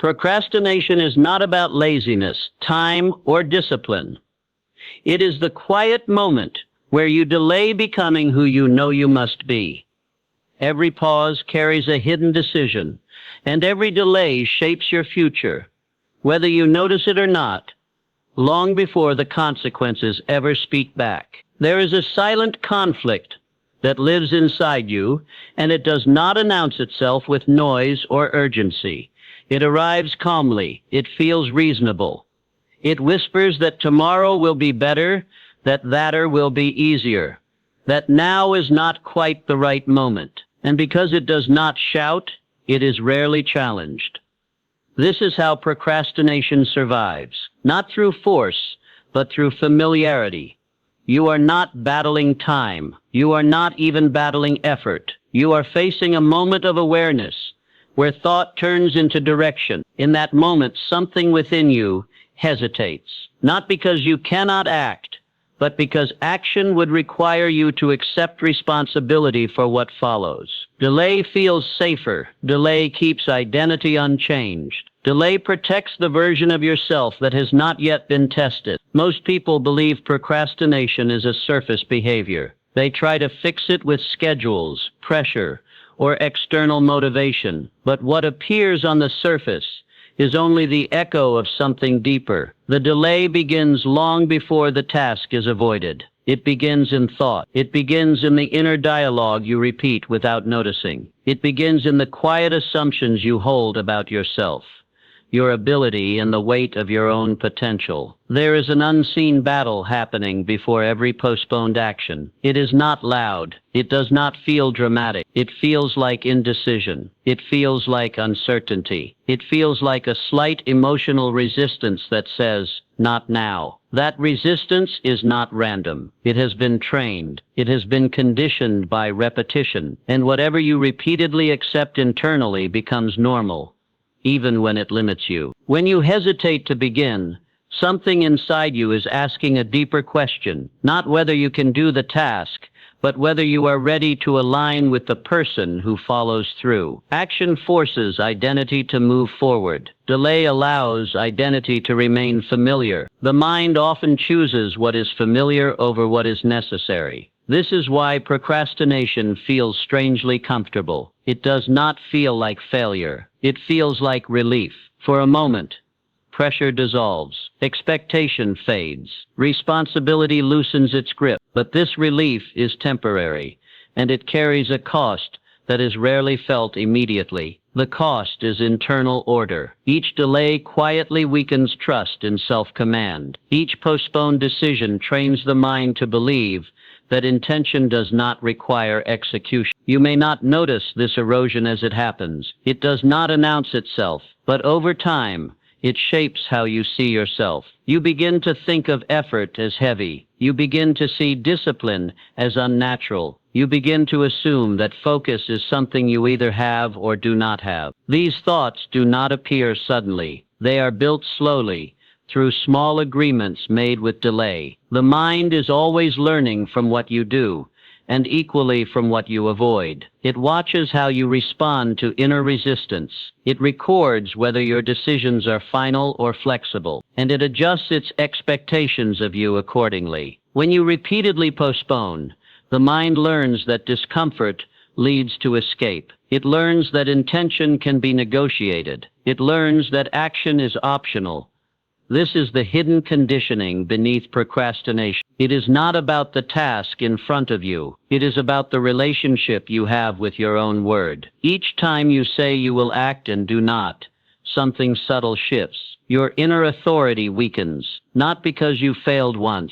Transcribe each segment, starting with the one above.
Procrastination is not about laziness, time, or discipline. It is the quiet moment where you delay becoming who you know you must be. Every pause carries a hidden decision, and every delay shapes your future, whether you notice it or not, long before the consequences ever speak back. There is a silent conflict that lives inside you, and it does not announce itself with noise or urgency. It arrives calmly. It feels reasonable. It whispers that tomorrow will be better, that latter will be easier, that now is not quite the right moment. And because it does not shout, it is rarely challenged. This is how procrastination survives, not through force, but through familiarity. You are not battling time. You are not even battling effort. You are facing a moment of awareness where thought turns into direction. In that moment, something within you hesitates, not because you cannot act, but because action would require you to accept responsibility for what follows. Delay feels safer. Delay keeps identity unchanged. Delay protects the version of yourself that has not yet been tested. Most people believe procrastination is a surface behavior. They try to fix it with schedules, pressure, or external motivation. But what appears on the surface is only the echo of something deeper. The delay begins long before the task is avoided. It begins in thought. It begins in the inner dialogue you repeat without noticing. It begins in the quiet assumptions you hold about yourself, your ability, and the weight of your own potential. There is an unseen battle happening before every postponed action. It is not loud. It does not feel dramatic. It feels like indecision. It feels like uncertainty. It feels like a slight emotional resistance that says, "Not now." That resistance is not random. It has been trained. It has been conditioned by repetition. And whatever you repeatedly accept internally becomes normal, even when it limits you. When you hesitate to begin, something inside you is asking a deeper question, not whether you can do the task, but whether you are ready to align with the person who follows through. Action forces identity to move forward. Delay allows identity to remain familiar. The mind often chooses what is familiar over what is necessary. This is why procrastination feels strangely comfortable. It does not feel like failure. It feels like relief. For a moment, pressure dissolves. Expectation fades. Responsibility loosens its grip. But this relief is temporary, and it carries a cost that is rarely felt immediately. The cost is internal order. Each delay quietly weakens trust in self-command. Each postponed decision trains the mind to believe that intention does not require execution. You may not notice this erosion as it happens. It does not announce itself, but over time, it shapes how you see yourself. You begin to think of effort as heavy. You begin to see discipline as unnatural. You begin to assume that focus is something you either have or do not have. These thoughts do not appear suddenly. They are built slowly, through small agreements made with delay. The mind is always learning from what you do, and equally from what you avoid. It watches how you respond to inner resistance. It records whether your decisions are final or flexible, and it adjusts its expectations of you accordingly. When you repeatedly postpone, the mind learns that discomfort leads to escape. It learns that intention can be negotiated. It learns that action is optional. This is the hidden conditioning beneath procrastination. It is not about the task in front of you. It is about the relationship you have with your own word. Each time you say you will act and do not, something subtle shifts. Your inner authority weakens, not because you failed once,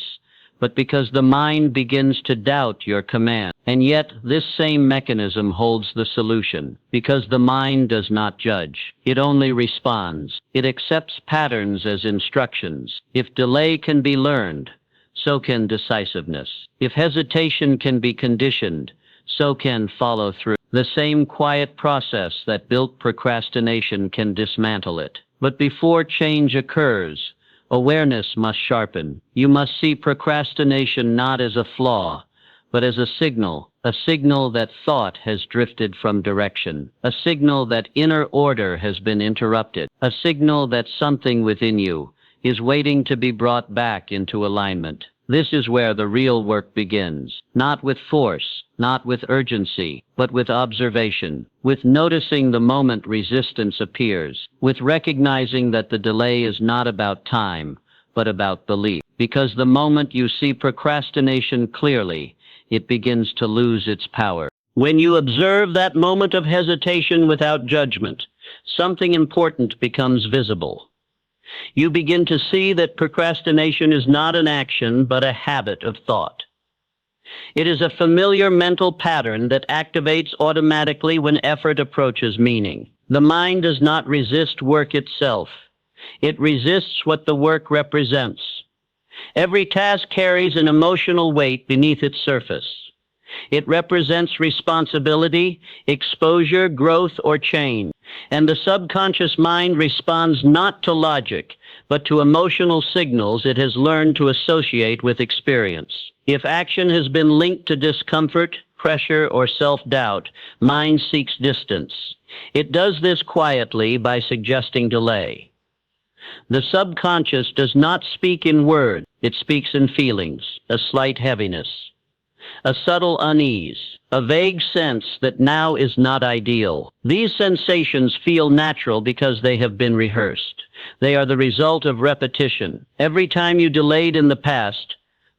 but because the mind begins to doubt your command. And yet, this same mechanism holds the solution, because the mind does not judge. It only responds. It accepts patterns as instructions. If delay can be learned, so can decisiveness. If hesitation can be conditioned, so can follow through. The same quiet process that built procrastination can dismantle it. But before change occurs, awareness must sharpen. You must see procrastination not as a flaw, but as a signal that thought has drifted from direction, a signal that inner order has been interrupted, a signal that something within you is waiting to be brought back into alignment. This is where the real work begins, not with force, not with urgency, but with observation, with noticing the moment resistance appears, with recognizing that the delay is not about time, but about belief. Because the moment you see procrastination clearly, it begins to lose its power. When you observe that moment of hesitation without judgment, something important becomes visible. You begin to see that procrastination is not an action, but a habit of thought. It is a familiar mental pattern that activates automatically when effort approaches meaning. The mind does not resist work itself. It resists what the work represents. Every task carries an emotional weight beneath its surface. It represents responsibility, exposure, growth, or change. And the subconscious mind responds not to logic, but to emotional signals it has learned to associate with experience. If action has been linked to discomfort, pressure, or self-doubt, mind seeks distance. It does this quietly by suggesting delay. The subconscious does not speak in words, it speaks in feelings, a slight heaviness, a subtle unease, a vague sense that now is not ideal. These sensations feel natural because they have been rehearsed. They are the result of repetition. Every time you delayed in the past,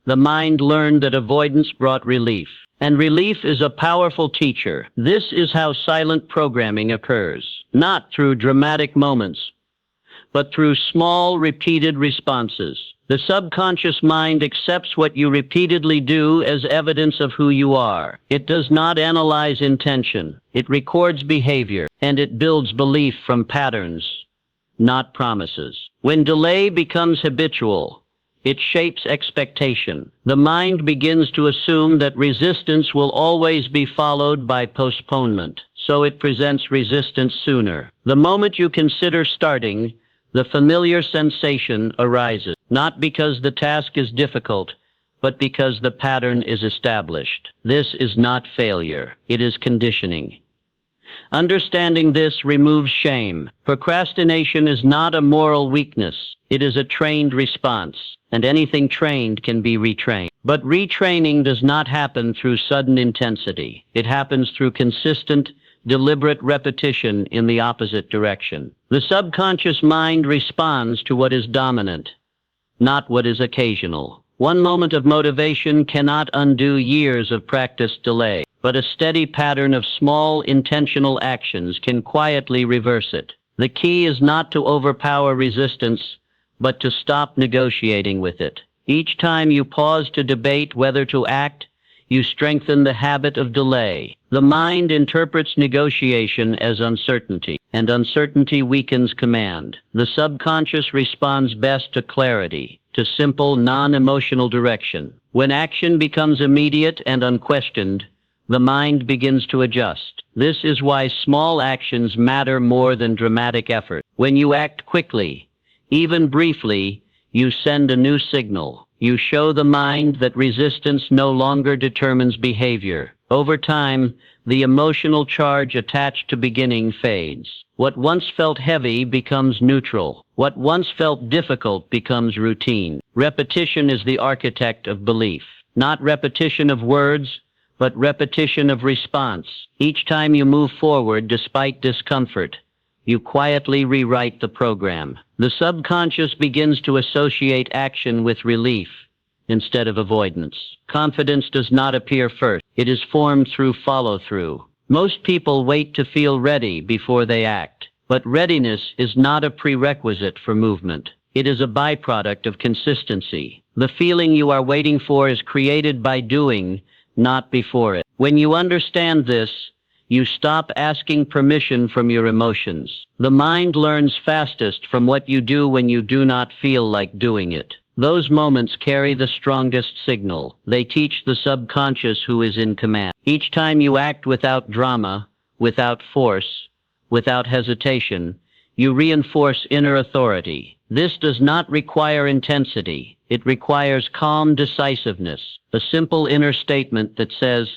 the mind learned that avoidance brought relief. And relief is a powerful teacher. This is how silent programming occurs, not through dramatic moments, but through small, repeated responses. The subconscious mind accepts what you repeatedly do as evidence of who you are. It does not analyze intention. It records behavior, and it builds belief from patterns, not promises. When delay becomes habitual, it shapes expectation. The mind begins to assume that resistance will always be followed by postponement, so it presents resistance sooner. The moment you consider starting, the familiar sensation arises, not because the task is difficult, but because the pattern is established. This is not failure, it is conditioning. Understanding this removes shame. Procrastination is not a moral weakness, it is a trained response, and anything trained can be retrained. But retraining does not happen through sudden intensity. It happens through consistent, deliberate repetition in the opposite direction. The subconscious mind responds to what is dominant, not what is occasional. One moment of motivation cannot undo years of practiced delay, but a steady pattern of small, intentional actions can quietly reverse it. The key is not to overpower resistance, but to stop negotiating with it. Each time you pause to debate whether to act, you strengthen the habit of delay. The mind interprets negotiation as uncertainty, and uncertainty weakens command. The subconscious responds best to clarity, to simple, non-emotional direction. When action becomes immediate and unquestioned, the mind begins to adjust. This is why small actions matter more than dramatic effort. When you act quickly, even briefly, you send a new signal. You show the mind that resistance no longer determines behavior. Over time, the emotional charge attached to beginning fades. What once felt heavy becomes neutral. What once felt difficult becomes routine. Repetition is the architect of belief. Not repetition of words, but repetition of response. Each time you move forward despite discomfort, you quietly rewrite the program. The subconscious begins to associate action with relief instead of avoidance. Confidence does not appear first. It is formed through follow-through. Most people wait to feel ready before they act, but readiness is not a prerequisite for movement. It is a byproduct of consistency. The feeling you are waiting for is created by doing, not before it. When you understand this, you stop asking permission from your emotions. The mind learns fastest from what you do when you do not feel like doing it. Those moments carry the strongest signal. They teach the subconscious who is in command. Each time you act without drama, without force, without hesitation, You reinforce inner authority. This does not require intensity. It requires calm decisiveness, a simple inner statement that says,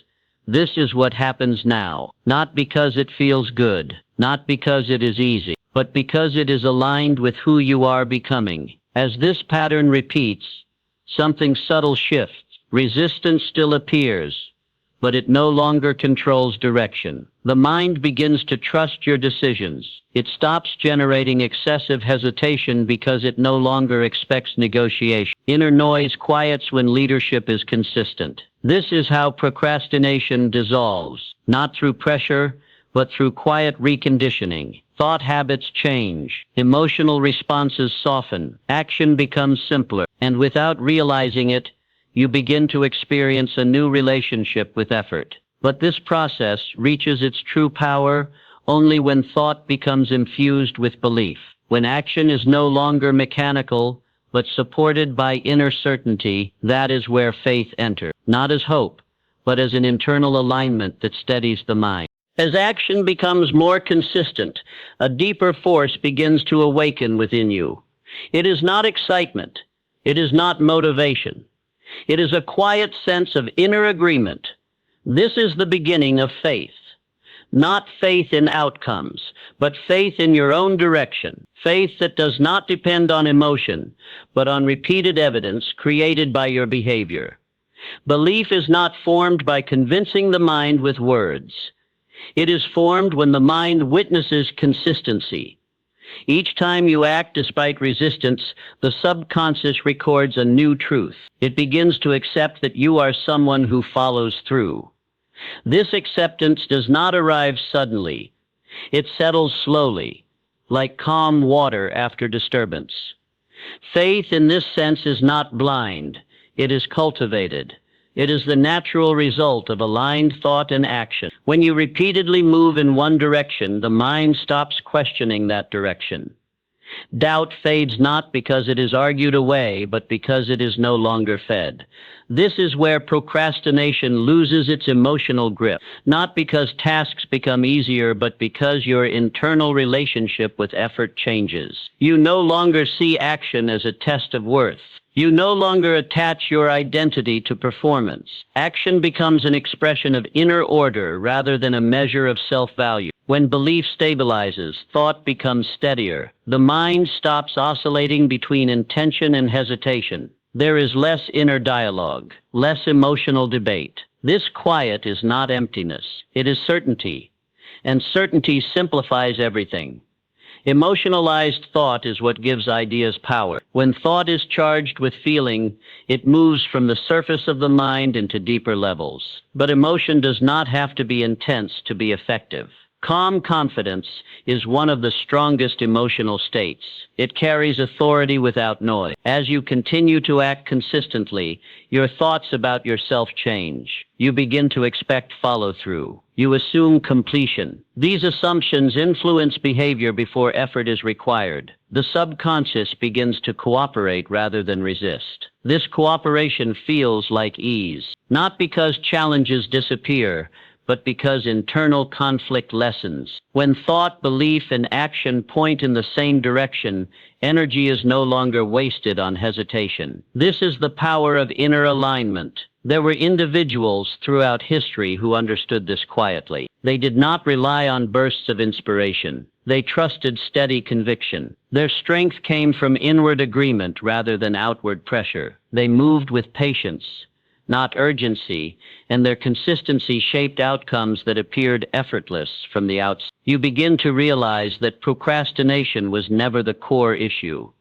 "This is what happens now," not because it feels good, not because it is easy, but because it is aligned with who you are becoming. As this pattern repeats, something subtle shifts. Resistance still appears, but it no longer controls direction. The mind begins to trust your decisions. It stops generating excessive hesitation because it no longer expects negotiation. Inner noise quiets when leadership is consistent. This is how procrastination dissolves, not through pressure, but through quiet reconditioning. Thought habits change, emotional responses soften, action becomes simpler, and without realizing it, you begin to experience a new relationship with effort. But this process reaches its true power only when thought becomes infused with belief, when action is no longer mechanical, but supported by inner certainty. That is where faith enters, not as hope, but as an internal alignment that steadies the mind. As action becomes more consistent, a deeper force begins to awaken within you. It is not excitement. It is not motivation. It is a quiet sense of inner agreement. This is the beginning of faith. Not faith in outcomes, but faith in your own direction. Faith that does not depend on emotion, but on repeated evidence created by your behavior. Belief is not formed by convincing the mind with words. It is formed when the mind witnesses consistency. Each time you act despite resistance, the subconscious records a new truth. It begins to accept that you are someone who follows through. This acceptance does not arrive suddenly. It settles slowly, like calm water after disturbance. Faith in this sense is not blind. It is cultivated. It is the natural result of aligned thought and action. When you repeatedly move in one direction, the mind stops questioning that direction. Doubt fades not because it is argued away, but because it is no longer fed. This is where procrastination loses its emotional grip, not because tasks become easier, but because your internal relationship with effort changes. You no longer see action as a test of worth. You no longer attach your identity to performance. Action becomes an expression of inner order rather than a measure of self-value. When belief stabilizes, thought becomes steadier. The mind stops oscillating between intention and hesitation. There is less inner dialogue, less emotional debate. This quiet is not emptiness. It is certainty, and certainty simplifies everything. Emotionalized thought is what gives ideas power. When thought is charged with feeling, it moves from the surface of the mind into deeper levels. But emotion does not have to be intense to be effective. Calm confidence is one of the strongest emotional states. It carries authority without noise. As you continue to act consistently, your thoughts about yourself change. You begin to expect follow-through. You assume completion. These assumptions influence behavior before effort is required. The subconscious begins to cooperate rather than resist. This cooperation feels like ease, not because challenges disappear, but because internal conflict lessens. When thought, belief, and action point in the same direction, energy is no longer wasted on hesitation. This is the power of inner alignment. There were individuals throughout history who understood this quietly. They did not rely on bursts of inspiration. They trusted steady conviction. Their strength came from inward agreement rather than outward pressure. They moved with patience, not urgency, and their consistency shaped outcomes that appeared effortless from the outside. You begin to realize that procrastination was never the core issue.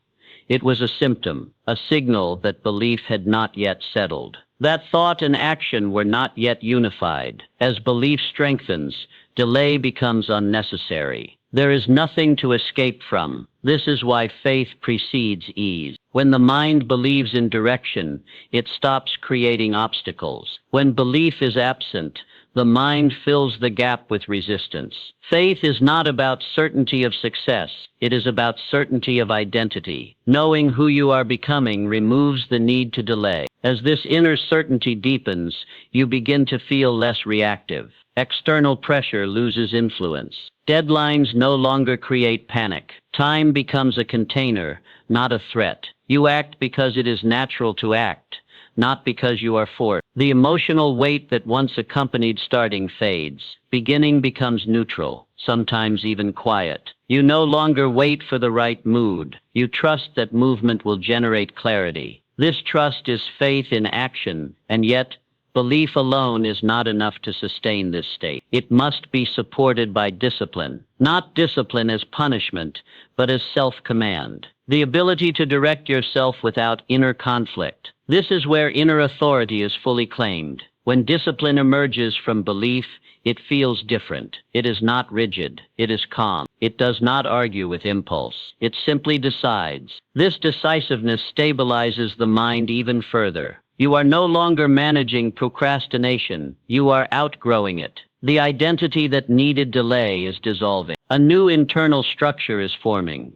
It was a symptom, a signal that belief had not yet settled, that thought and action were not yet unified. As belief strengthens, delay becomes unnecessary. There is nothing to escape from. This is why faith precedes ease. When the mind believes in direction, it stops creating obstacles. When belief is absent, the mind fills the gap with resistance. Faith is not about certainty of success. It is about certainty of identity. Knowing who you are becoming removes the need to delay. As this inner certainty deepens, you begin to feel less reactive. External pressure loses influence. Deadlines no longer create panic. Time becomes a container, not a threat. You act because it is natural to act, not because you are forced. The emotional weight that once accompanied starting fades. Beginning becomes neutral, sometimes even quiet. You no longer wait for the right mood. You trust that movement will generate clarity. This trust is faith in action, and yet belief alone is not enough to sustain this state. It must be supported by discipline, not discipline as punishment, but as self-command. The ability to direct yourself without inner conflict. This is where inner authority is fully claimed. When discipline emerges from belief, it feels different. It is not rigid. It is calm. It does not argue with impulse. It simply decides. This decisiveness stabilizes the mind even further. You are no longer managing procrastination. You are outgrowing it. The identity that needed delay is dissolving. A new internal structure is forming.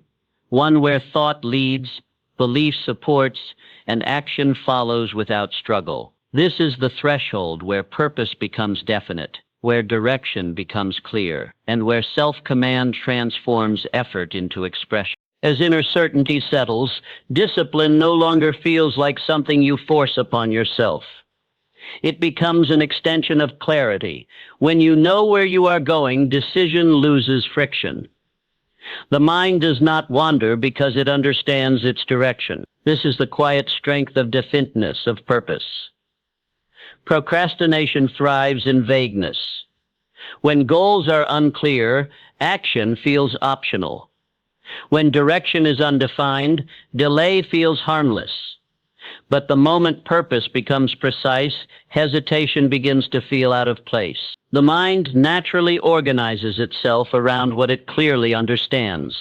One where thought leads, belief supports, and action follows without struggle. This is the threshold where purpose becomes definite, where direction becomes clear, and where self-command transforms effort into expression. As inner certainty settles, discipline no longer feels like something you force upon yourself. It becomes an extension of clarity. When you know where you are going, decision loses friction. The mind does not wander because it understands its direction. This is the quiet strength of definiteness of purpose. Procrastination thrives in vagueness. When goals are unclear, action feels optional. When direction is undefined, delay feels harmless. But the moment purpose becomes precise, hesitation begins to feel out of place. The mind naturally organizes itself around what it clearly understands.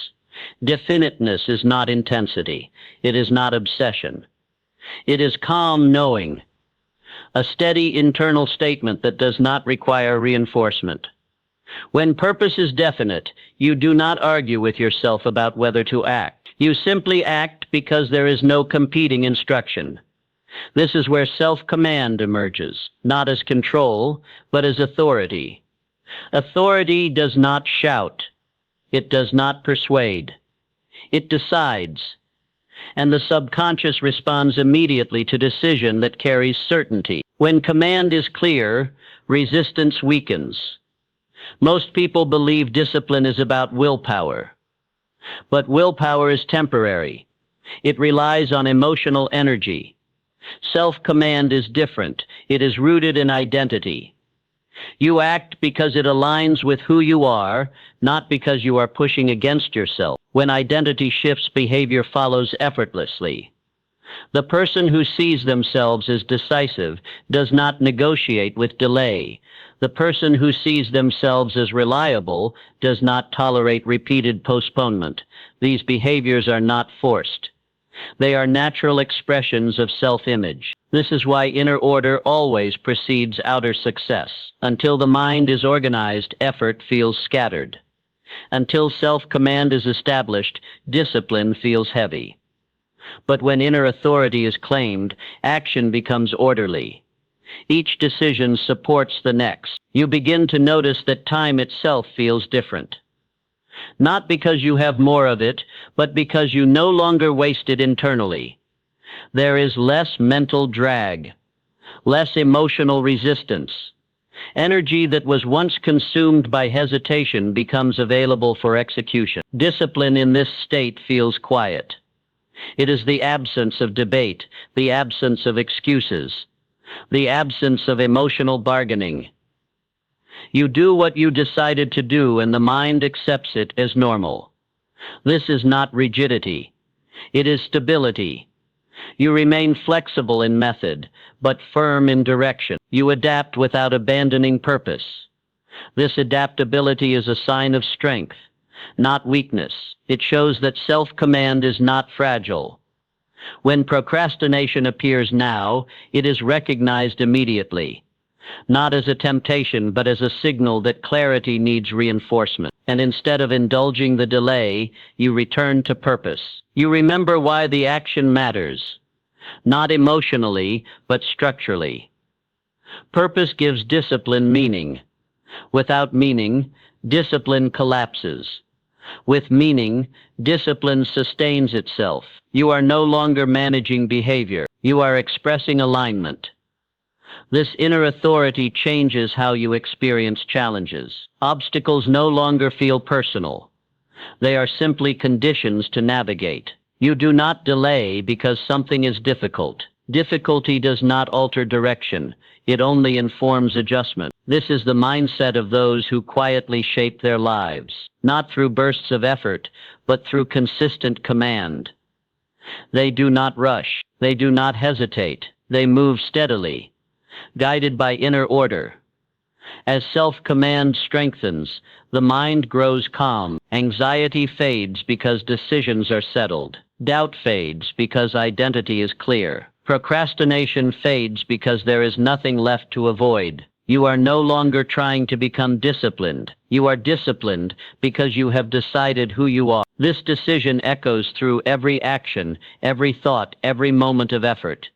Definiteness is not intensity. It is not obsession. It is calm knowing, a steady internal statement that does not require reinforcement. When purpose is definite, you do not argue with yourself about whether to act. You simply act because there is no competing instruction. This is where self-command emerges, not as control, but as authority. Authority does not shout. It does not persuade. It decides. And the subconscious responds immediately to decision that carries certainty. When command is clear, resistance weakens. Most people believe discipline is about willpower. But willpower is temporary. It relies on emotional energy. Self-command is different. It is rooted in identity. You act because it aligns with who you are, not because you are pushing against yourself. When identity shifts, behavior follows effortlessly. The person who sees themselves as decisive does not negotiate with delay. The person who sees themselves as reliable does not tolerate repeated postponement. These behaviors are not forced. They are natural expressions of self-image. This is why inner order always precedes outer success. Until the mind is organized, effort feels scattered. Until self-command is established, discipline feels heavy. But when inner authority is claimed, action becomes orderly. Each decision supports the next. You begin to notice that time itself feels different. Not because you have more of it, but because you no longer waste it internally. There is less mental drag, less emotional resistance. Energy that was once consumed by hesitation becomes available for execution. Discipline in this state feels quiet. It is the absence of debate, the absence of excuses, the absence of emotional bargaining. You do what you decided to do, and the mind accepts it as normal. This is not rigidity. It is stability. You remain flexible in method, but firm in direction. You adapt without abandoning purpose. This adaptability is a sign of strength, not weakness. It shows that self-command is not fragile. When procrastination appears now, it is recognized immediately, not as a temptation, but as a signal that clarity needs reinforcement. And instead of indulging the delay, you return to purpose. You remember why the action matters, not emotionally, but structurally. Purpose gives discipline meaning. Without meaning, discipline collapses. With meaning, discipline sustains itself. You are no longer managing behavior. You are expressing alignment. This inner authority changes how you experience challenges. Obstacles no longer feel personal. They are simply conditions to navigate. You do not delay because something is difficult. Difficulty does not alter direction. It only informs adjustment. This is the mindset of those who quietly shape their lives, not through bursts of effort, but through consistent command. They do not rush. They do not hesitate. They move steadily, guided by inner order. As self-command strengthens, the mind grows calm. Anxiety fades because decisions are settled. Doubt fades because identity is clear. Procrastination fades because there is nothing left to avoid. You are no longer trying to become disciplined. You are disciplined because you have decided who you are. This decision echoes through every action, every thought, every moment of effort.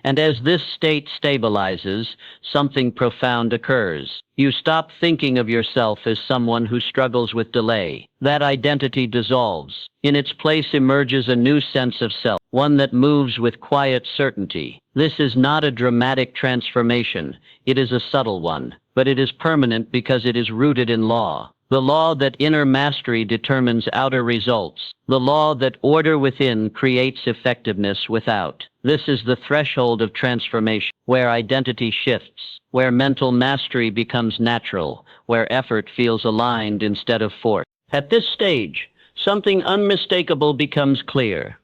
And as this state stabilizes, something profound occurs. You stop thinking of yourself as someone who struggles with delay. That identity dissolves. In its place emerges a new sense of self, one that moves with quiet certainty. This is not a dramatic transformation. It is a subtle one, but it is permanent because it is rooted in law. The law that inner mastery determines outer results. The law that order within creates effectiveness without. This is the threshold of transformation, where identity shifts, where mental mastery becomes natural, where effort feels aligned instead of forced. At this stage, something unmistakable becomes clear.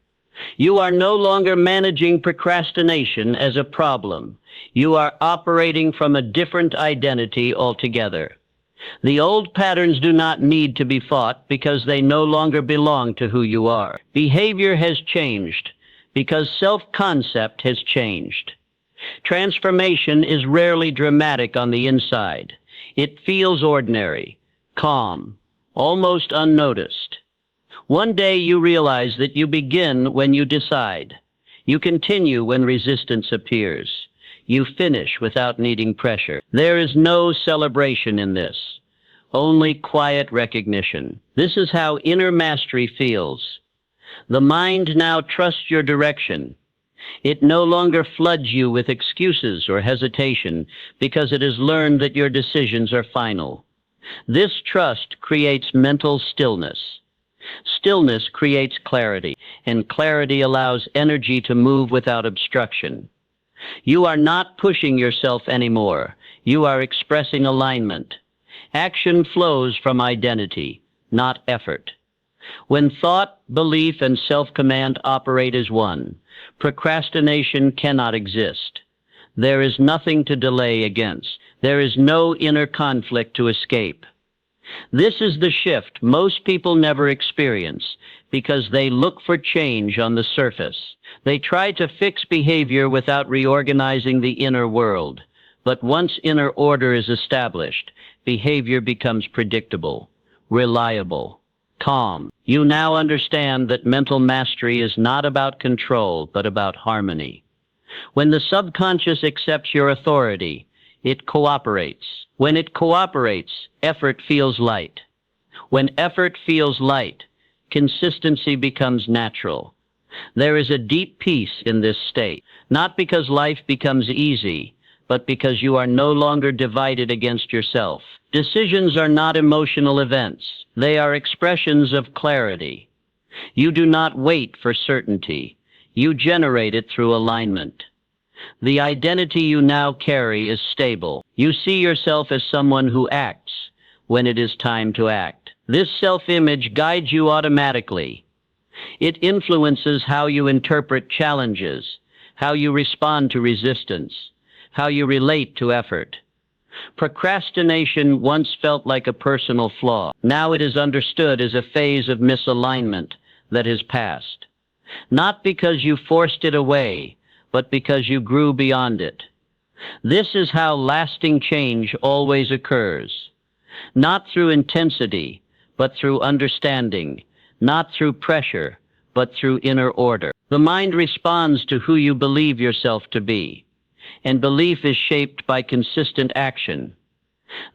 You are no longer managing procrastination as a problem. You are operating from a different identity altogether. The old patterns do not need to be fought because they no longer belong to who you are. Behavior has changed because self-concept has changed. Transformation is rarely dramatic on the inside. It feels ordinary, calm, almost unnoticed. One day you realize that you begin when you decide. You continue when resistance appears. You finish without needing pressure. There is no celebration in this, only quiet recognition. This is how inner mastery feels. The mind now trusts your direction. It no longer floods you with excuses or hesitation because it has learned that your decisions are final. This trust creates mental stillness. Stillness creates clarity, and clarity allows energy to move without obstruction. You are not pushing yourself anymore. You are expressing alignment. Action flows from identity, not effort. When thought, belief, and self-command operate as one, procrastination cannot exist. There is nothing to delay against. There is no inner conflict to escape. This is the shift most people never experience because they look for change on the surface. They try to fix behavior without reorganizing the inner world. But once inner order is established, behavior becomes predictable, reliable, calm. You now understand that mental mastery is not about control, but about harmony. When the subconscious accepts your authority, it cooperates. When it cooperates, effort feels light. When effort feels light, consistency becomes natural. There is a deep peace in this state, not because life becomes easy, but because you are no longer divided against yourself. Decisions are not emotional events. They are expressions of clarity. You do not wait for certainty. You generate it through alignment. The identity you now carry is stable. You see yourself as someone who acts when it is time to act. This self-image guides you automatically. It influences how you interpret challenges, how you respond to resistance, how you relate to effort. Procrastination once felt like a personal flaw. Now it is understood as a phase of misalignment that has passed. Not because you forced it away, but because you grew beyond it. This is how lasting change always occurs. Not through intensity, but through understanding. Not through pressure, but through inner order. The mind responds to who you believe yourself to be, and belief is shaped by consistent action.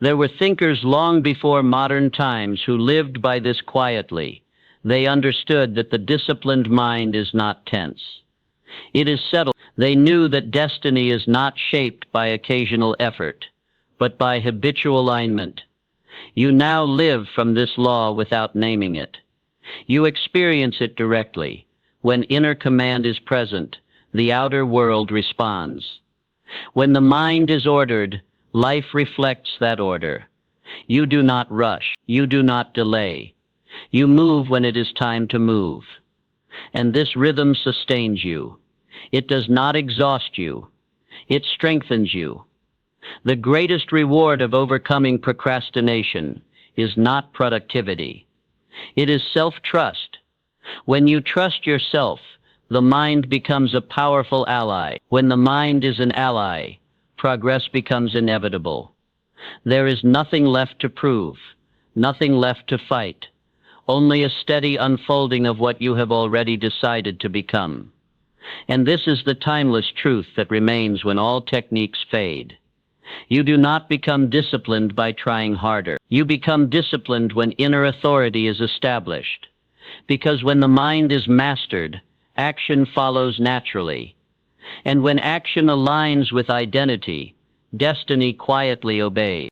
There were thinkers long before modern times who lived by this quietly. They understood that the disciplined mind is not tense. It is settled. They knew that destiny is not shaped by occasional effort, but by habitual alignment. You now live from this law without naming it. You experience it directly. When inner command is present, the outer world responds. When the mind is ordered, life reflects that order. You do not rush. You do not delay. You move when it is time to move. And this rhythm sustains you. It does not exhaust you. It strengthens you. The greatest reward of overcoming procrastination is not productivity. It is self-trust. When you trust yourself, the mind becomes a powerful ally. When the mind is an ally, progress becomes inevitable. There is nothing left to prove, nothing left to fight, only a steady unfolding of what you have already decided to become. And this is the timeless truth that remains when all techniques fade. You do not become disciplined by trying harder. You become disciplined when inner authority is established. Because when the mind is mastered, action follows naturally. And when action aligns with identity, destiny quietly obeys.